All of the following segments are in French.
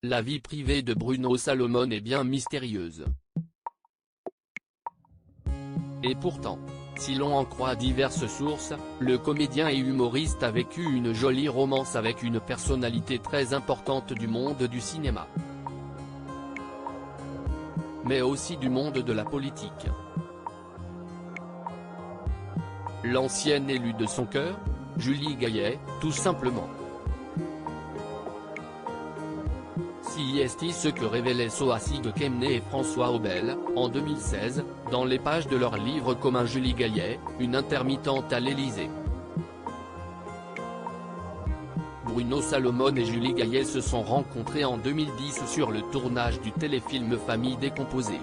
La vie privée de Bruno Salomon est bien mystérieuse. Et pourtant, si l'on en croit diverses sources, le comédien et humoriste a vécu une jolie romance avec une personnalité très importante du monde du cinéma, mais aussi du monde de la politique. L'ancienne élue de son cœur, Julie Gaillet, tout simplement. Si est ce que révélaient Sohasig Kemne et François Obel, en 2016, dans les pages de leur livre commun Julie Gaillet, une intermittente à l'Élysée. Bruno Salomon et Julie Gaillet se sont rencontrés en 2010 sur le tournage du téléfilm Famille décomposée.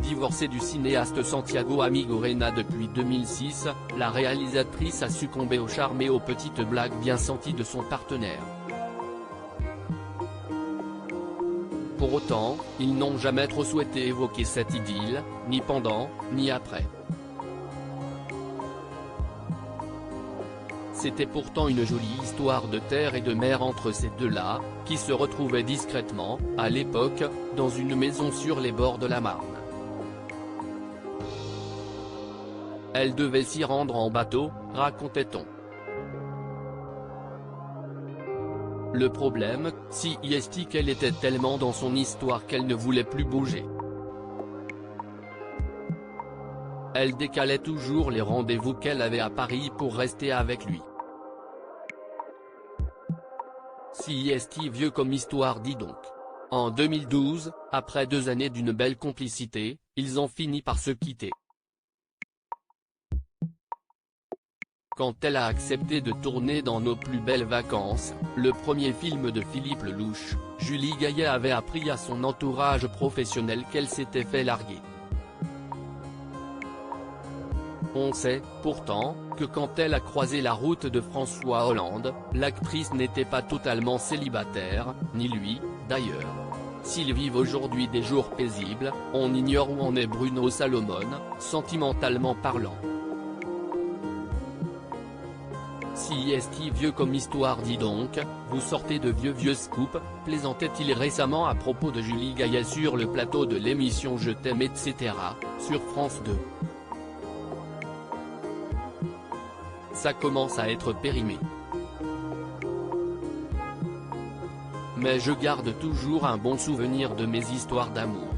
Divorcée du cinéaste Santiago Amigorena depuis 2006, la réalisatrice a succombé au charme et aux petites blagues bien senties de son partenaire. Pour autant, ils n'ont jamais trop souhaité évoquer cette idylle, ni pendant, ni après. C'était pourtant une jolie histoire de terre et de mer entre ces deux-là, qui se retrouvaient discrètement, à l'époque, dans une maison sur les bords de la Marne. Elle devait s'y rendre en bateau, racontait-on. Le problème, si est qu'elle était tellement dans son histoire qu'elle ne voulait plus bouger. Elle décalait toujours les rendez-vous qu'elle avait à Paris pour rester avec lui. Si est vieux comme histoire dit donc. En 2012, après 2 années d'une belle complicité, ils ont fini par se quitter. Quand elle a accepté de tourner dans Nos plus belles vacances, le premier film de Philippe Lelouch, Julie Gaillet avait appris à son entourage professionnel qu'elle s'était fait larguer. On sait, pourtant, que quand elle a croisé la route de François Hollande, l'actrice n'était pas totalement célibataire, ni lui, d'ailleurs. S'ils vivent aujourd'hui des jours paisibles, on ignore où en est Bruno Salomon, sentimentalement parlant. Si est vieux comme histoire dit donc, vous sortez de vieux scoops, plaisantait-il récemment à propos de Julie Gaillet sur le plateau de l'émission Je t'aime etc., sur France 2. Ça commence à être périmé. Mais je garde toujours un bon souvenir de mes histoires d'amour.